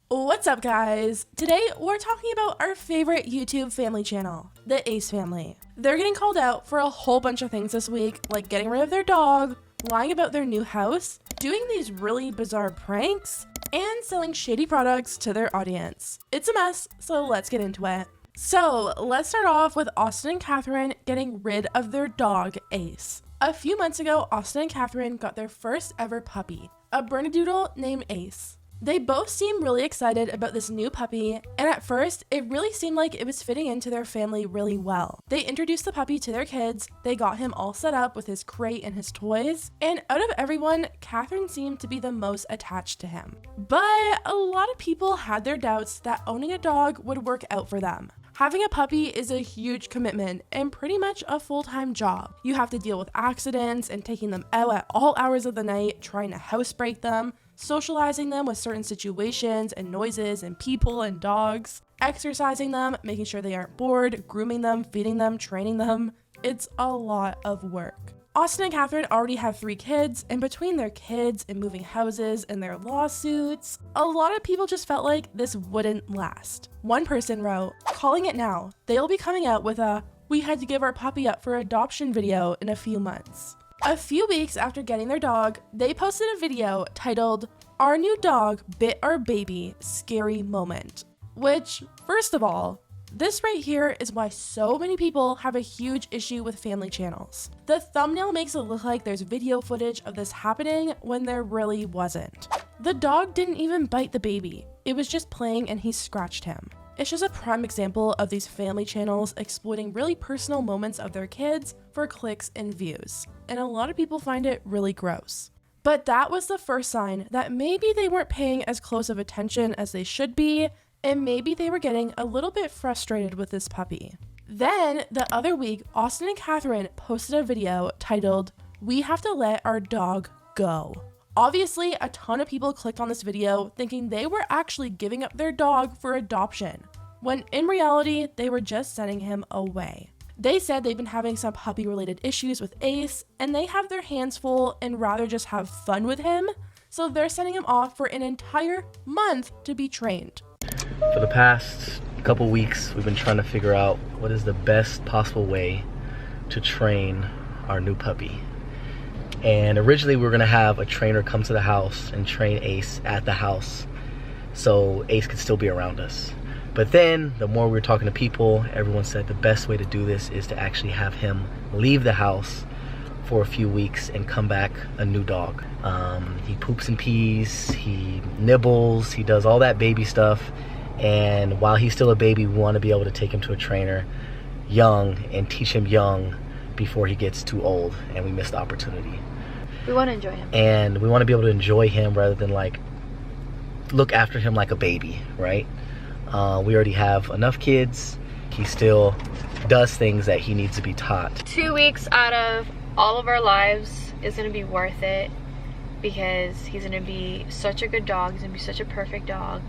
What's up, guys? Today we're talking about our favorite YouTube family channel, the Ace family. They're getting called out for a whole bunch of things this week, like getting rid of their dog, lying about their new house, doing these really bizarre pranks, and selling shady products to their audience. It's a mess, so let's get into it. So let's start off with Austin and Catherine getting rid of their dog, Ace. A few months ago, Austin and Catherine got their first ever puppy, a Bernedoodle named Ace. They both seemed really excited about this new puppy, and at first, it really seemed like it was fitting into their family really well. They introduced the puppy to their kids, they got him all set up with his crate and his toys, and out of everyone, Catherine seemed to be the most attached to him. But a lot of people had their doubts that owning a dog would work out for them. Having a puppy is a huge commitment and pretty much a full-time job. You have to deal with accidents and taking them out at all hours of the night, trying to housebreak them, socializing them with certain situations and noises and people and dogs, exercising them, making sure they aren't bored, grooming them, feeding them, training them. It's a lot of work. Austin and Catherine already have 3 kids, and between their kids and moving houses and their lawsuits, a lot of people just felt like this wouldn't last. One person wrote, "Calling it now, they'll be coming out with a 'we had to give our puppy up for adoption' video in a few months." A few weeks after getting their dog, they posted a video titled, "Our new dog bit our baby, scary moment." Which, first of all, this right here is why so many people have a huge issue with family channels. The thumbnail makes it look like there's video footage of this happening when there really wasn't. The dog didn't even bite the baby. It was just playing and he scratched him. It's just a prime example of these family channels exploiting really personal moments of their kids for clicks and views. And a lot of people find it really gross. But that was the first sign that maybe they weren't paying as close of attention as they should be, and maybe they were getting a little bit frustrated with this puppy. Then, the other week, Austin and Catherine posted a video titled, "We have to let our dog go." Obviously, a ton of people clicked on this video thinking they were actually giving up their dog for adoption, when in reality, they were just sending him away. They said they've been having some puppy-related issues with Ace, and they have their hands full and rather just have fun with him, so they're sending him off for an entire month to be trained. For the past couple weeks, we've been trying to figure out what is the best possible way to train our new puppy. And originally we were gonna have a trainer come to the house and train Ace at the house so Ace could still be around us. But then the more we were talking to people, everyone said the best way to do this is to actually have him leave the house for a few weeks and come back a new dog. He poops and pees, he nibbles, he does all that baby stuff. And while he's still a baby, we want to be able to take him to a trainer young and teach him young before he gets too old and we miss the opportunity. We want to enjoy him. And we want to be able to enjoy him rather than like look after him like a baby, right? We already have enough kids. He still does things that he needs to be taught. 2 weeks out of all of our lives is going to be worth it because he's going to be such a good dog. He's going to be such a perfect dog.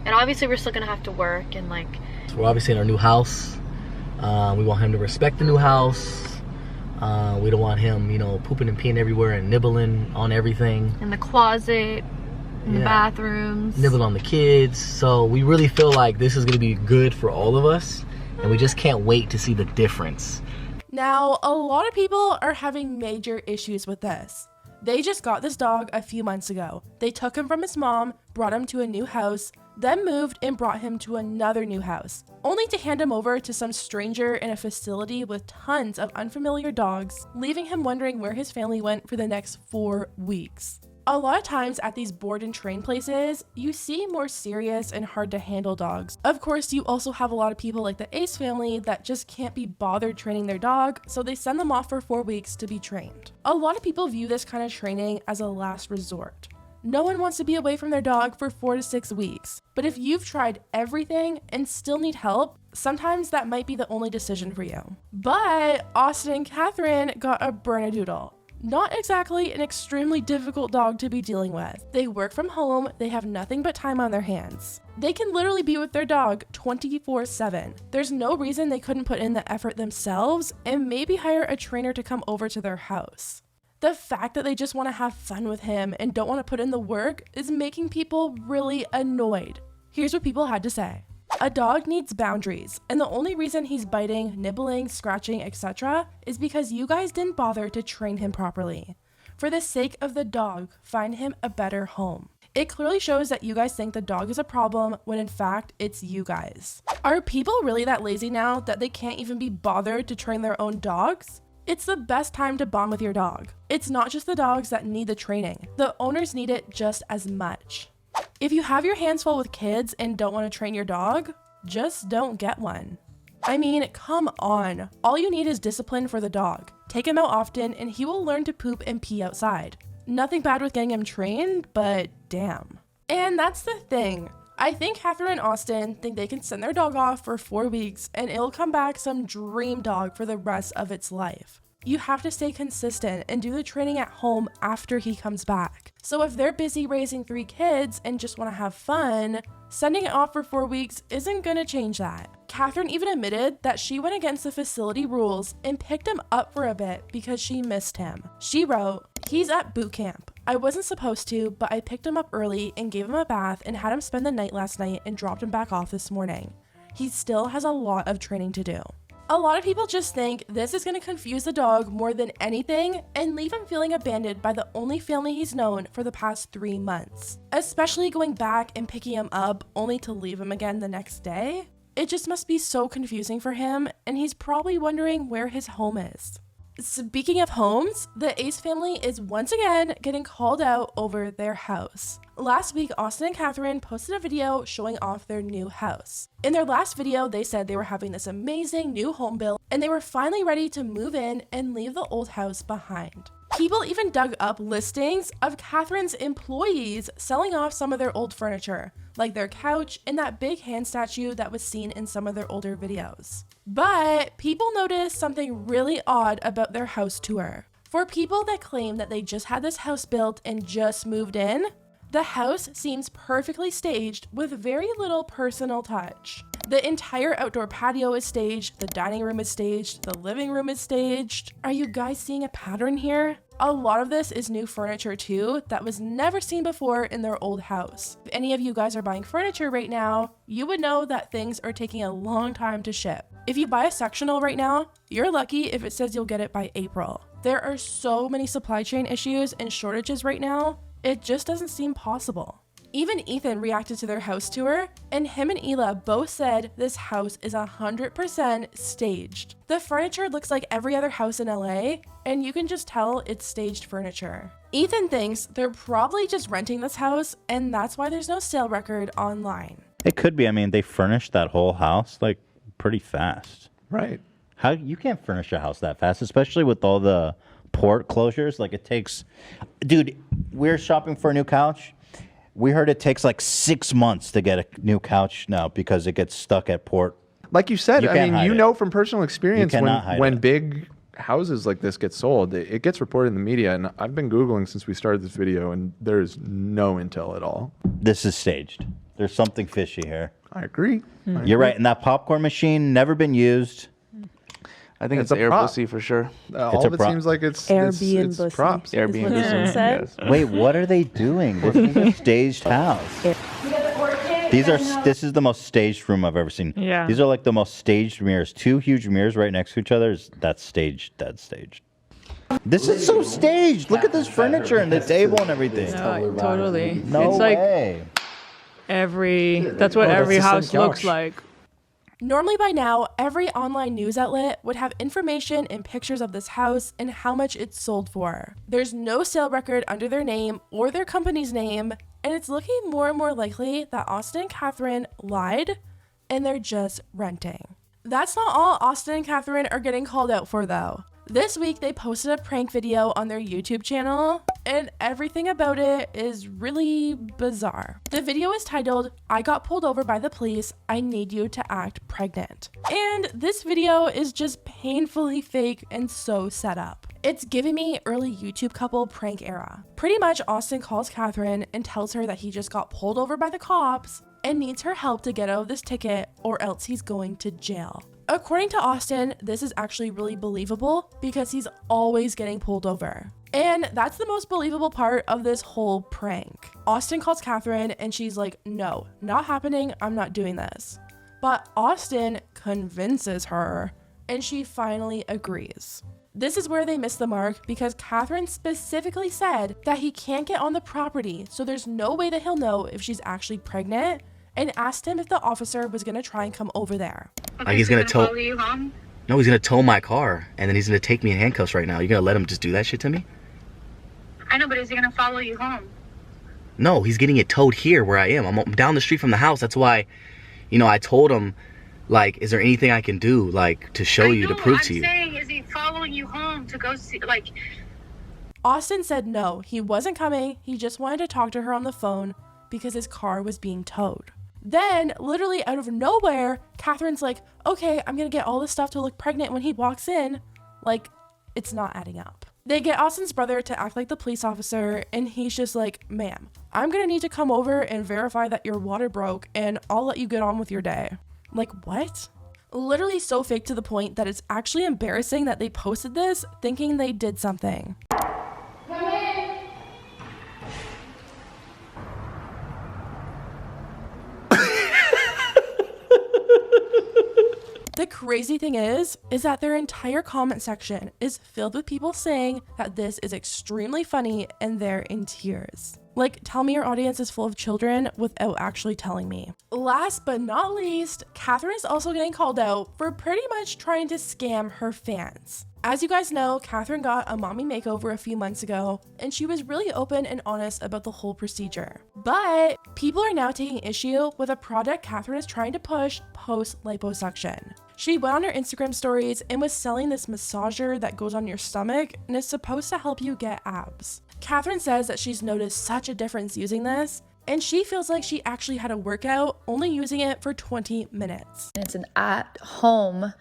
And obviously we're still going to have to work and like... So we're obviously in our new house. We want him to respect the new house. We don't want him, you know, pooping and peeing everywhere and nibbling on everything. In the closet, in the bathrooms. Nibbling on the kids. So we really feel like this is going to be good for all of us. And we just can't wait to see the difference. Now, a lot of people are having major issues with this. They just got this dog a few months ago. They took him from his mom, brought him to a new house, then moved and brought him to another new house, only to hand him over to some stranger in a facility with tons of unfamiliar dogs, leaving him wondering where his family went for the next 4 weeks. A lot of times at these board and train places, you see more serious and hard to handle dogs. Of course, you also have a lot of people like the Ace family that just can't be bothered training their dog, so they send them off for 4 weeks to be trained. A lot of people view this kind of training as a last resort. No one wants to be away from their dog for 4 to 6 weeks. But if you've tried everything and still need help, sometimes that might be the only decision for you. But Austin and Catherine got a Bernedoodle. Not exactly an extremely difficult dog to be dealing with. They work from home, they have nothing but time on their hands. They can literally be with their dog 24/7. There's no reason they couldn't put in the effort themselves and maybe hire a trainer to come over to their house. The fact that they just want to have fun with him and don't want to put in the work is making people really annoyed. Here's what people had to say. A dog needs boundaries, and the only reason he's biting, nibbling, scratching, etc. is because you guys didn't bother to train him properly. For the sake of the dog, find him a better home. It clearly shows that you guys think the dog is a problem when in fact it's you guys. Are people really that lazy now that they can't even be bothered to train their own dogs? It's the best time to bond with your dog. It's not just the dogs that need the training. The owners need it just as much. If you have your hands full with kids and don't want to train your dog, just don't get one. I mean, come on. All you need is discipline for the dog. Take him out often and he will learn to poop and pee outside. Nothing bad with getting him trained, but damn. And that's the thing. I think Catherine and Austin think they can send their dog off for 4 weeks and it'll come back some dream dog for the rest of its life. You have to stay consistent and do the training at home after he comes back. So if they're busy raising 3 kids and just want to have fun, sending it off for 4 weeks isn't going to change that. Catherine even admitted that she went against the facility rules and picked him up for a bit because she missed him. She wrote, "He's at boot camp. I wasn't supposed to, but I picked him up early and gave him a bath and had him spend the night last night and dropped him back off this morning. He still has a lot of training to do." A lot of people just think this is going to confuse the dog more than anything and leave him feeling abandoned by the only family he's known for the past 3 months. Especially going back and picking him up only to leave him again the next day. It just must be so confusing for him, and he's probably wondering where his home is. Speaking of homes, the Ace family is once again getting called out over their house. Last week, Austin and Catherine posted a video showing off their new house. In their last video, they said they were having this amazing new home built and they were finally ready to move in and leave the old house behind. People even dug up listings of Catherine's employees selling off some of their old furniture, like their couch and that big hand statue that was seen in some of their older videos. But people noticed something really odd about their house tour. For people that claim that they just had this house built and just moved in, the house seems perfectly staged with very little personal touch. The entire outdoor patio is staged, the dining room is staged, the living room is staged. Are you guys seeing a pattern here? A lot of this is new furniture too that was never seen before in their old house. If any of you guys are buying furniture right now, you would know that things are taking a long time to ship. If you buy a sectional right now, you're lucky if it says you'll get it by April. There are so many supply chain issues and shortages right now, it just doesn't seem possible. Even Ethan reacted to their house tour, and him and Ela both said this house is 100% staged. The furniture looks like every other house in LA, and you can just tell it's staged furniture. Ethan thinks they're probably just renting this house, and that's why there's no sale record online. It could be. I mean, they furnished that whole house like pretty fast. Right. How you can't furnish a house that fast, especially with all the port closures. Like it takes, dude, we're shopping for a new couch. We heard it takes like 6 months to get a new couch now because it gets stuck at port. Like you said, I mean, you know from personal experience when it. big houses like this get sold, it gets reported in the media. And I've been Googling since we started this video, and there's no intel at all. This is staged. There's something fishy here. I agree. You're right. And that popcorn machine, never been used. I think it's a air prop. bussy for sure. All of it seems like it's Airbnb it's props. Airbnb. Yes. Wait, what are they doing? This is a staged house. This is the most staged room I've ever seen. Yeah. These are like the most staged mirrors. 2 huge mirrors right next to each other. That's staged. That's staged. This is so staged. Look at this furniture and the table and everything. No, totally. No it's way. Like that's what every house looks like. Normally by now, every online news outlet would have information and pictures of this house and how much it's sold for. There's no sale record under their name or their company's name, and it's looking more and more likely that Austin and Catherine lied and they're just renting. That's not all Austin and Catherine are getting called out for though. This week they posted a prank video on their YouTube channel, and everything about it is really bizarre. The video is titled, "I got pulled over by the police, I need you to act pregnant." And this video is just painfully fake and so set up. It's giving me early YouTube couple prank era. Pretty much Austin calls Catherine and tells her that he just got pulled over by the cops and needs her help to get out of this ticket or else he's going to jail. According to Austin, this is actually really believable because he's always getting pulled over. And that's the most believable part of this whole prank. Austin calls Catherine and she's like, no, not happening. I'm not doing this. But Austin convinces her and she finally agrees. This is where they miss the mark because Catherine specifically said that he can't get on the property, so there's no way that he'll know if she's actually pregnant, and asked him if the officer was gonna try and come over there. Okay, Like he's gonna tow follow you home? No, he's gonna tow my car and then he's gonna take me in handcuffs right now. You gonna let him just do that shit to me? I know, but is he gonna follow you home? No, he's getting it towed here where I am. I'm down the street from the house. That's why, I told him, like, is there anything I can do, like, to show you, to prove to you? I'm saying, is he following you home to go see, like... Austin said no, he wasn't coming. He just wanted to talk to her on the phone because his car was being towed. Then, literally out of nowhere, Catherine's like, okay, I'm gonna get all this stuff to look pregnant when he walks in. Like, it's not adding up. They get Austin's brother to act like the police officer, and he's just like, ma'am, I'm gonna need to come over and verify that your water broke, and I'll let you get on with your day. Like, what? Literally so fake to the point that it's actually embarrassing that they posted this thinking they did something. Come in. The crazy thing is that their entire comment section is filled with people saying that this is extremely funny and they're in tears. Like, tell me your audience is full of children without actually telling me. Last but not least, Catherine is also getting called out for pretty much trying to scam her fans. As you guys know, Catherine got a mommy makeover a few months ago, and she was really open and honest about the whole procedure. But people are now taking issue with a product Catherine is trying to push post liposuction. She went on her Instagram stories and was selling this massager that goes on your stomach and is supposed to help you get abs. Catherine says that she's noticed such a difference using this, and she feels like she actually had a workout only using it for 20 minutes. It's an at-home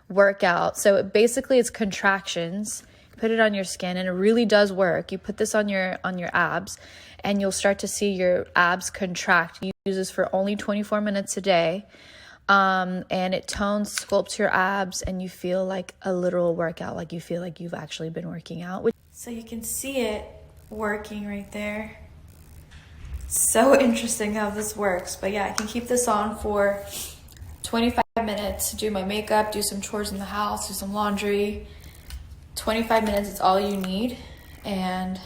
workout. So basically it's contractions. You put it on your skin and it really does work. You put this on your abs and you'll start to see your abs contract. You use this for only 24 minutes a day. And it tones, sculpts your abs, and you feel like a literal workout, like you feel like you've actually been working out. So you can see it working right there. So interesting how this works. But yeah, I can keep this on for 25 minutes, do my makeup, do some chores in the house, do some laundry. 25 minutes is all you need. And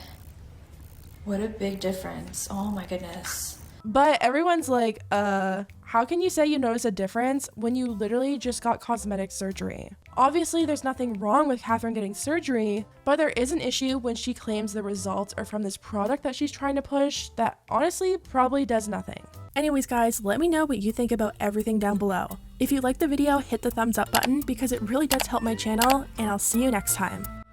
what a big difference. Oh my goodness. But everyone's like, how can you say you notice a difference when you literally just got cosmetic surgery? Obviously, there's nothing wrong with Catherine getting surgery, but there is an issue when she claims the results are from this product that she's trying to push that honestly probably does nothing. Anyways, guys, let me know what you think about everything down below. If you liked the video, hit the thumbs up button because it really does help my channel, and I'll see you next time.